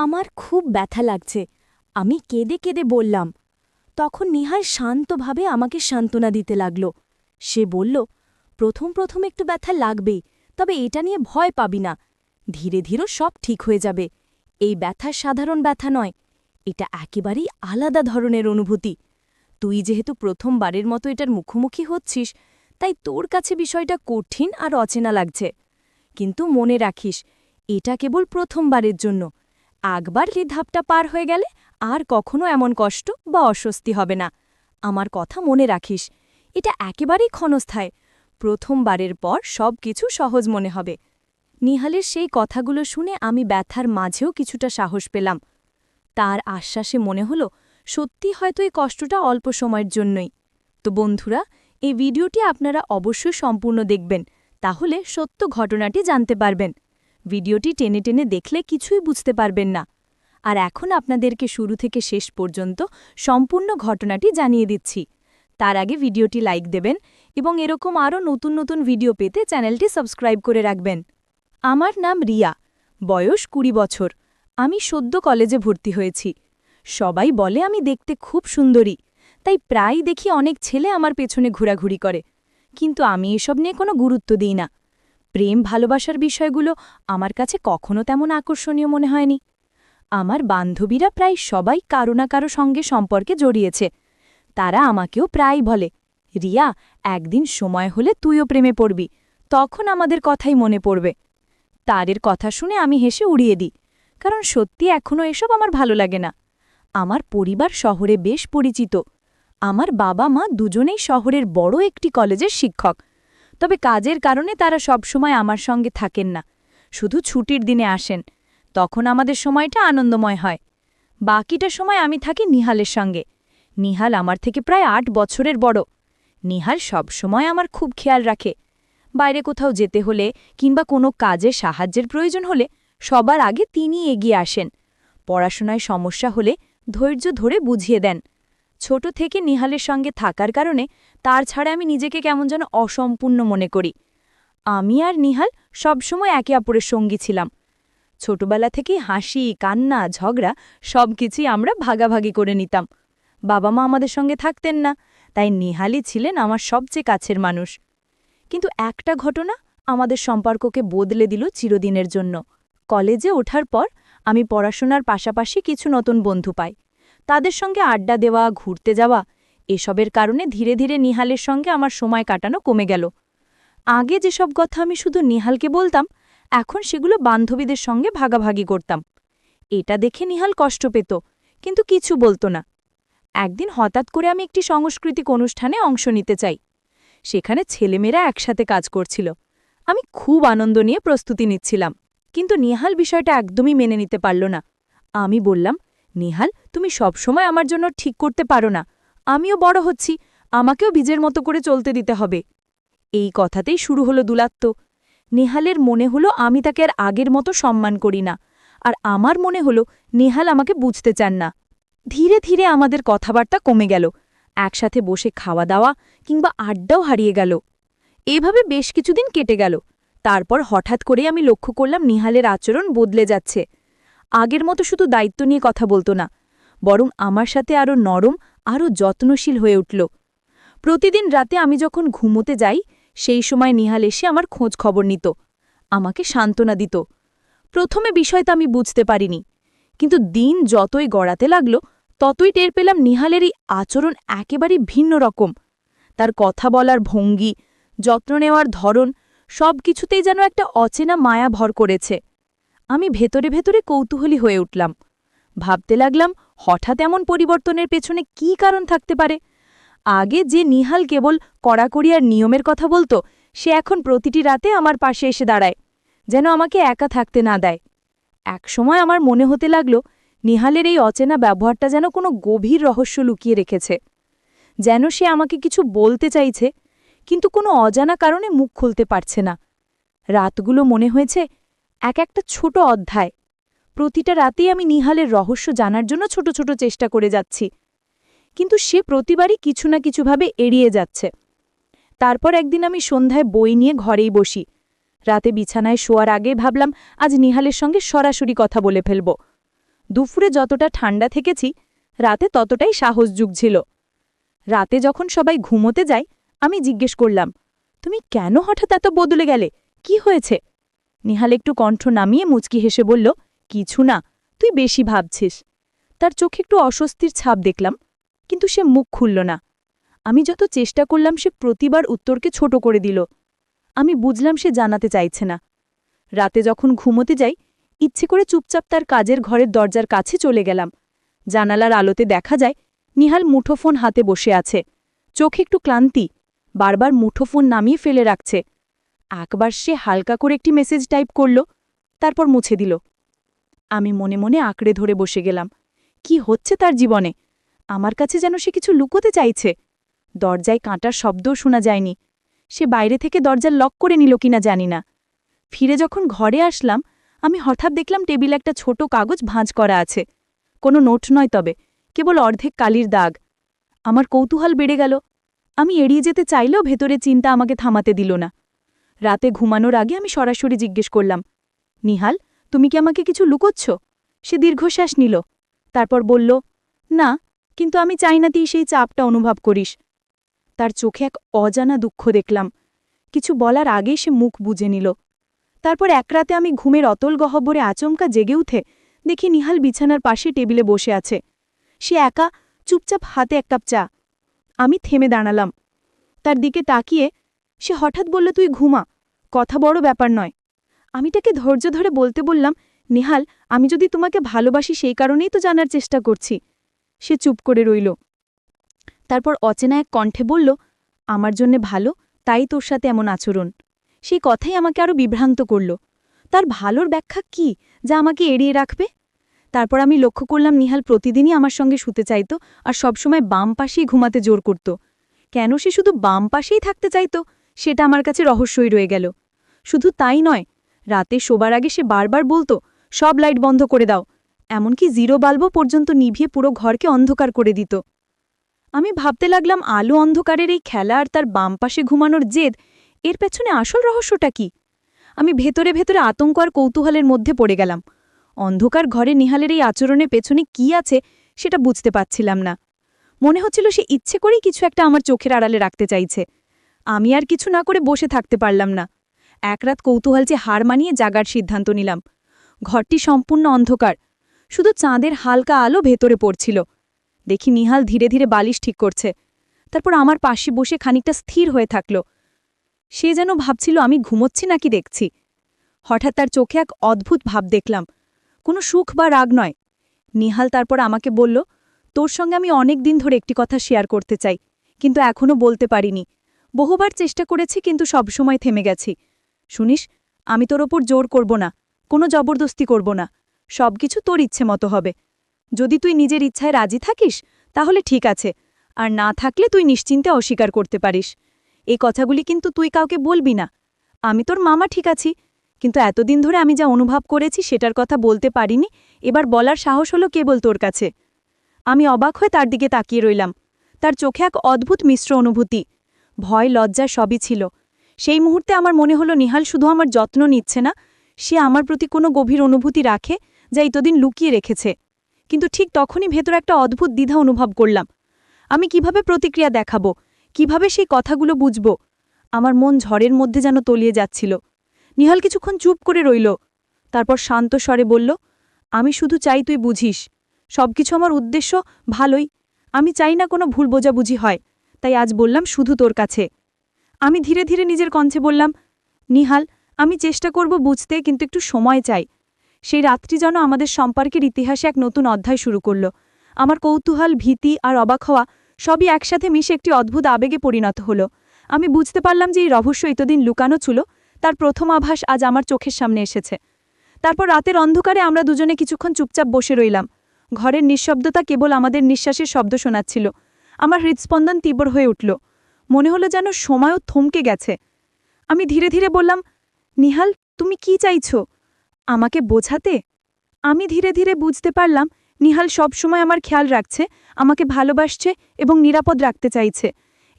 আমার খুব ব্যথা লাগছে। আমি কেঁদে কেঁদে বললাম। তখন নিহাল শান্তভাবে আমাকে সান্ত্বনা দিতে লাগল। সে বলল, প্রথম প্রথম একটু ব্যথা লাগবেই, তবে এটা নিয়ে ভয় পাবি না। ধীরে ধীরে সব ঠিক হয়ে যাবে। এই ব্যথা সাধারণ ব্যথা নয়, এটা একেবারেই আলাদা ধরনের অনুভূতি। তুই যেহেতু প্রথমবারের মতো এটার মুখোমুখি হচ্ছিস, তাই তোর কাছে বিষয়টা কঠিন আর অচেনা লাগছে। কিন্তু মনে রাখিস, এটা কেবল প্রথমবারের জন্য। একবার এই ধাপটা পার হয়ে গেলে আর কখনো এমন কষ্ট বা অস্বস্তি হবে না। আমার কথা মনে রাখিস, এটা একেবারেই ক্ষণস্থায়ী। প্রথমবারের পর সব কিছু সহজ মনে হবে। নিহালের সেই কথাগুলো শুনে আমি ব্যথার মাঝেও কিছুটা সাহস পেলাম। তার আশ্বাসে মনে হলো সত্যি হয়তো এই কষ্টটা অল্প সময়ের জন্যই। তো বন্ধুরা, এই ভিডিওটি আপনারা অবশ্যই সম্পূর্ণ দেখবেন, তাহলে সত্য ঘটনাটি জানতে পারবেন। ভিডিওটি টেনে টেনে দেখলে কিছুই বুঝতে পারবেন না। আর এখন আপনাদেরকে শুরু থেকে শেষ পর্যন্ত সম্পূর্ণ ঘটনাটি জানিয়ে দিচ্ছি। তার আগে ভিডিওটি লাইক দেবেন এবং এরকম আরও নতুন নতুন ভিডিও পেতে চ্যানেলটি সাবস্ক্রাইব করে রাখবেন। আমার নাম রিয়া, বয়স 20 বছর। আমি সদ্য কলেজে ভর্তি হয়েছি। সবাই বলে আমি দেখতে খুব সুন্দরী, তাই প্রায় দেখি অনেক ছেলে আমার পেছনে ঘোরাঘুরি করে। কিন্তু আমি এসব নিয়ে কোনো গুরুত্ব দিই না। প্রেম ভালোবাসার বিষয়গুলো আমার কাছে কখনো তেমন আকর্ষণীয় মনে হয়নি। আমার বান্ধবীরা প্রায় সবাই কারো না কারো সঙ্গে সম্পর্কে জড়িয়েছে। তারা আমাকেও প্রায় বলে, রিয়া, একদিন সময় হলে তুইও প্রেমে পড়বি, তখন আমাদের কথাই মনে পড়বে। তাদের কথা শুনে আমি হেসে উড়িয়ে দিই, কারণ সত্যি এখনও এসব আমার ভালো লাগে না। আমার পরিবার শহরে বেশ পরিচিত। আমার বাবা মা দুজনেই শহরের বড় একটি কলেজের শিক্ষক। তবে কাজের কারণে তারা সবসময় আমার সঙ্গে থাকেন না, শুধু ছুটির দিনে আসেন। তখন আমাদের সময়টা আনন্দময় হয়। বাকিটা সময় আমি থাকি নিহালের সঙ্গে। নিহাল আমার থেকে প্রায় 8 বছরের বড়। নিহাল সবসময় আমার খুব খেয়াল রাখে। বাইরে কোথাও যেতে হলে কিংবা কোনো কাজে সাহায্যের প্রয়োজন হলে সবার আগে তিনি এগিয়ে আসেন। পড়াশোনায় সমস্যা হলে ধৈর্য ধরে বুঝিয়ে দেন। ছোট থেকে নিহালের সঙ্গে থাকার কারণে তার ছাড়া আমি নিজেকে কেমন যেন অসম্পূর্ণ মনে করি। আমি আর নিহাল সবসময় একে অপরের সঙ্গী ছিলাম। ছোটবেলা থেকেই হাসি, কান্না, ঝগড়া সবকিছুই আমরা ভাগাভাগি করে নিতাম। বাবা মা আমাদের সঙ্গে থাকতেন না, তাই নিহালই ছিলেন আমার সবচেয়ে কাছের মানুষ। কিন্তু একটা ঘটনা আমাদের সম্পর্ককে বদলে দিল চিরদিনের জন্য। কলেজে ওঠার পর আমি পড়াশোনার পাশাপাশি কিছু নতুন বন্ধু পাই। তাদের সঙ্গে আড্ডা দেওয়া, ঘুরতে যাওয়া, এসবের কারণে ধীরে ধীরে নিহালের সঙ্গে আমার সময় কাটানো কমে গেল। আগে যেসব কথা আমি শুধু নিহালকে বলতাম, এখন সেগুলো বান্ধবীদের সঙ্গে ভাগাভাগি করতাম। এটা দেখে নিহাল কষ্ট পেত, কিন্তু কিছু বলতো না। একদিন হঠাৎ করে আমি একটি সাংস্কৃতিক অনুষ্ঠানে অংশ নিতে চাই। সেখানে ছেলেমেয়েরা একসাথে কাজ করছিল। আমি খুব আনন্দ নিয়ে প্রস্তুতি নিচ্ছিলাম, কিন্তু নিহাল বিষয়টা একদমই মেনে নিতে পারল না। আমি বললাম, নিহাল, তুমি সবসময় আমার জন্য ঠিক করতে পারো না। আমিও বড় হচ্ছি, আমাকেও বীজের মতো করে চলতে দিতে হবে। এই কথাতেই শুরু হলো দুলাত্ব। নেহালের মনে হলো আমি তাকে আর আগের মতো সম্মান করি না, আর আমার মনে হলো নেহাল আমাকে বুঝতে চান না। ধীরে ধীরে আমাদের কথাবার্তা কমে গেল। একসাথে বসে খাওয়া দাওয়া কিংবা আড্ডাও হারিয়ে গেল। এভাবে বেশ কিছুদিন কেটে গেল। তারপর হঠাৎ করে আমি লক্ষ্য করলাম নিহালের আচরণ বদলে যাচ্ছে। আগের মতো শুধু দায়িত্ব নিয়ে কথা বলতো না, বরং আমার সাথে আরও নরম, আরও যত্নশীল হয়ে উঠল। প্রতিদিন রাতে আমি যখন ঘুমোতে যাই, সেই সময় নিহাল এসে আমার খোঁজ খবর নিত, আমাকে সান্ত্বনা দিত। প্রথমে বিষয়টা আমি বুঝতে পারিনি, কিন্তু দিন যতই গড়াতে লাগল, ততই টের পেলাম নিহালের এই আচরণ একেবারেই ভিন্ন রকম। তার কথা বলার ভঙ্গি, যত্ন নেওয়ার ধরন, সব কিছুতেই যেন একটা অচেনা মায়া ভর করেছে। আমি ভেতরে ভেতরে কৌতূহলী হয়ে উঠলাম। ভাবতে লাগলাম, হঠাৎ এমন পরিবর্তনের পেছনে কী কারণ থাকতে পারে। আগে যে নিহাল কেবল কড়াকড়ি আর নিয়মের কথা বলতো, সে এখন প্রতিটি রাতে আমার পাশে এসে দাঁড়ায়, যেন আমাকে একা থাকতে না দেয়। একসময় আমার মনে হতে লাগল, নিহালের এই অচেনা ব্যবহারটা যেন কোনো গভীর রহস্য লুকিয়ে রেখেছে। যেন সে আমাকে কিছু বলতে চাইছে, কিন্তু কোনো অজানা কারণে মুখ খুলতে পারছে না। রাতগুলো মনে হয়েছে এক একটা ছোট অধ্যায়। প্রতিটা রাতেই আমি নিহালের রহস্য জানার জন্য ছোট ছোট চেষ্টা করে যাচ্ছি, কিন্তু সে প্রতিবারই কিছু না কিছুভাবে এড়িয়ে যাচ্ছে। তারপর একদিন আমি সন্ধ্যায় বই নিয়ে ঘরেই বসি। রাতে বিছানায় শোয়ার আগে ভাবলাম, আজ নিহালের সঙ্গে সরাসরি কথা বলে ফেলব। দুপুরে যতটা ঠান্ডা থেকেছি রাতে ততটাই সাহস জুগছিল। রাতে যখন সবাই ঘুমোতে যায় আমি জিজ্ঞেস করলাম, তুমি কেন হঠাৎ এত বদলে গেলে, কি হয়েছে? নিহাল একটু কণ্ঠ নামিয়ে মুচকি হেসে বলল, কিছু না, তুই বেশি ভাবছিস। তার চোখে একটু অস্বস্তির ছাপ দেখলাম, কিন্তু সে মুখ খুলল না। আমি যত চেষ্টা করলাম সে প্রতিবার উত্তরকে ছোট করে দিল। আমি বুঝলাম সে জানাতে চাইছে না। রাতে যখন ঘুমোতে যাই ইচ্ছে করে চুপচাপ তার কাজের ঘরের দরজার কাছে চলে গেলাম। জানালার আলোতে দেখা যায় নিহাল মুঠোফোন হাতে বসে আছে, চোখে একটু ক্লান্তি, বারবার মুঠোফোন নামিয়ে ফেলে রাখছে। একবার সে হালকা করে একটি মেসেজ টাইপ করল, তারপর মুছে দিল। আমি মনে মনে আঁকড়ে ধরে বসে গেলাম। কি হচ্ছে তার জীবনে? আমার কাছে যেন সে কিছু লুকোতে চাইছে। দরজায় কাঁটার শব্দও শোনা যায়নি। সে বাইরে থেকে দরজার লক করে নিল কিনা জানি না। ফিরে যখন ঘরে আসলাম আমি হঠাৎ দেখলাম টেবিলে একটা ছোট কাগজ ভাঁজ করা আছে। কোনো নোট নয়, তবে কেবল অর্ধেক কালির দাগ। আমার কৌতূহল বেড়ে গেল। আমি এড়িয়ে যেতে চাইলেও ভেতরে চিন্তা আমাকে থামাতে দিল না। রাতে ঘুমানোর আগে আমি সরাসরি জিজ্ঞেস করলাম, নিহাল, তুমি কি আমাকে কিছু লুকোচ্ছ? সে দীর্ঘশ্বাস নিল, তারপর বলল, না, কিন্তু আমি চাই না তুই সেই চাপটা অনুভব করিস। তার চোখে এক অজানা দুঃখ দেখলাম। কিছু বলার আগেই সে মুখ বুজে নিল। তারপর এক রাতে আমি ঘুমের অতল গহ্বরে আচমকা জেগে উঠে দেখি নিহাল বিছানার পাশে টেবিলে বসে আছে। সে একা, চুপচাপ, হাতে এক কাপ চা। আমি থেমে দাঁড়ালাম। তার দিকে তাকিয়ে সে হঠাৎ বলল, তুই ঘুমা, কথা বড় ব্যাপার নয়। আমি তাকে ধৈর্য ধরে বলতে বললাম, নিহাল, আমি যদি তোমাকে ভালোবাসি সেই কারণেই তো জানার চেষ্টা করছি। সে চুপ করে রইল। তারপর অচেনা এক কণ্ঠে বলল, আমার জন্যে ভালো, তাই তোর সাথে এমন আচরণ। সেই কথাই আমাকে আরও বিভ্রান্ত করল। তার ভালোর ব্যাখ্যা কি যা আমাকে এড়িয়ে রাখবে? তারপর আমি লক্ষ্য করলাম নিহাল প্রতিদিনই আমার সঙ্গে শুতে চাইত আর সবসময় বাম পাশেই ঘুমাতে জোর করত। কেন সে শুধু বাম পাশেই থাকতে চাইত সেটা আমার কাছে রহস্যই রয়ে গেল। শুধু তাই নয়, রাতে শোবার আগে সে বারবার বলতো, সব লাইট বন্ধ করে দাও, এমনকি জিরো বাল্বও পর্যন্ত নিভিয়ে পুরো ঘরকে অন্ধকার করে দিত। আমি ভাবতে লাগলাম আলো অন্ধকারের এই খেলা আর তার বাম পাশে ঘুমানোর জেদ, এর পেছনে আসল রহস্যটা কি? আমি ভেতরে ভেতরে আতঙ্ক আর কৌতূহলের মধ্যে পড়ে গেলাম। অন্ধকার ঘরে নিহালের এই আচরণের পেছনে কি আছে সেটা বুঝতে পারছিলাম না। মনে হচ্ছিল সে ইচ্ছে করেই কিছু একটা আমার চোখের আড়ালে রাখতে চাইছে। আমি আর কিছু না করে বসে থাকতে পারলাম না। এক রাত কৌতূহলচে হার মানিয়ে জাগার সিদ্ধান্ত নিলাম। ঘরটি সম্পূর্ণ অন্ধকার, শুধু চাঁদের হালকা আলো ভেতরে পড়ছিল। দেখি নিহাল ধীরে ধীরে বালিশ ঠিক করছে। তারপর আমার পাশে বসে খানিকটা স্থির হয়ে থাকল। সে যেন ভাবছিল আমি ঘুমোচ্ছি নাকি দেখছি। হঠাৎ তার চোখে এক অদ্ভুত ভাব দেখলাম, কোনো সুখ বা রাগ নয়। নিহাল তারপর আমাকে বলল, তোর সঙ্গে আমি অনেক দিন ধরে একটি কথা শেয়ার করতে চাই, কিন্তু এখনও বলতে পারিনি। বহুবার চেষ্টা করেছি কিন্তু সবসময় থেমে গেছি। শুনিস, আমি তোর ওপর জোর করব না, কোনো জবরদস্তি করব না, সবকিছু তোর ইচ্ছে মতো হবে। যদি তুই নিজের ইচ্ছায় রাজি থাকিস তাহলে ঠিক আছে, আর না থাকলে তুই নিশ্চিন্তে অস্বীকার করতে পারিস। এই কথাগুলি কিন্তু তুই কাউকে বলবি না। আমি তোর মামা ঠিক আছি, কিন্তু এতদিন ধরে আমি যা অনুভব করেছি সেটার কথা বলতে পারিনি, এবার বলার সাহস হলো কেবল তোর কাছে। আমি অবাক হয়ে তার দিকে তাকিয়ে রইলাম। তার চোখে এক অদ্ভুত মিশ্র অনুভূতি, ভয়, লজ্জা সবই ছিল। সেই মুহূর্তে আমার মনে হলো নিহাল শুধু আমার যত্ন নিচ্ছে না, সে আমার প্রতি কোনো গভীর অনুভূতি রাখে যা এতদিন লুকিয়ে রেখেছে। কিন্তু ঠিক তখনই ভেতর একটা অদ্ভুত দ্বিধা অনুভব করলাম। আমি কিভাবে প্রতিক্রিয়া দেখাবো, কিভাবে সেই কথাগুলো বুঝব? আমার মন ঝড়ের মধ্যে যেন তলিয়ে যাচ্ছিল। নিহাল কিছুক্ষণ চুপ করে রইল, তারপর শান্ত স্বরে বলল, আমি শুধু চাই তুই বুঝিস, সবকিছু আমার উদ্দেশ্য ভালোই। আমি চাই না কোনো ভুল বোঝাবুঝি হয়, তাই আজ বললাম শুধু তোর কাছে। আমি ধীরে ধীরে নিজের কণ্ঠে বললাম, নিহাল, আমি চেষ্টা করব বুঝতে, কিন্তু একটু সময় চাই। সেই রাত্রি যেন আমাদের সম্পর্কের ইতিহাসে এক নতুন অধ্যায় শুরু করল। আমার কৌতূহল, ভীতি আর অবাক হওয়া সবই একসাথে মিশে একটি অদ্ভুত আবেগে পরিণত হলো। আমি বুঝতে পারলাম যে এই রহস্য এতদিন লুকানো ছিল, তার প্রথম আভাস আজ আমার চোখের সামনে এসেছে। তারপর রাতের অন্ধকারে আমরা দুজনে কিছুক্ষণ চুপচাপ বসে রইলাম। ঘরের নিঃশব্দতা কেবল আমাদের নিঃশ্বাসের শব্দ শোনাচ্ছিল। আমার হৃদস্পন্দন তীব্র হয়ে উঠল, মনে হলো যেন সময়ও থমকে গেছে। আমি ধীরে ধীরে বললাম, নিহাল, তুমি কি চাইছো? আমাকে বোঝাতে? আমি ধীরে ধীরে বুঝতে পারলাম নিহাল সবসময় আমার খেয়াল রাখছে, আমাকে ভালোবাসছে এবং নিরাপদ রাখতে চাইছে।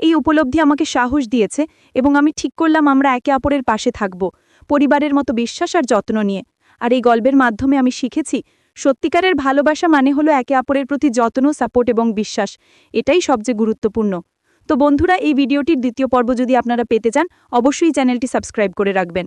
এই উপলব্ধি আমাকে সাহস দিয়েছে এবং আমি ঠিক করলাম আমরা একে অপরের পাশে থাকব, পরিবারের মতো বিশ্বাস আর যত্ন নিয়ে। আর এই গল্পের মাধ্যমে আমি শিখেছি সত্যিকারের ভালোবাসা মানে হলো একে অপরের প্রতি যত্ন, সাপোর্ট এবং বিশ্বাস। এটাই সবচেয়ে গুরুত্বপূর্ণ। তো বন্ধুরা, এই ভিডিওটির দ্বিতীয় পর্ব যদি আপনারা পেতে চান, অবশ্যই চ্যানেলটি সাবস্ক্রাইব করে রাখবেন।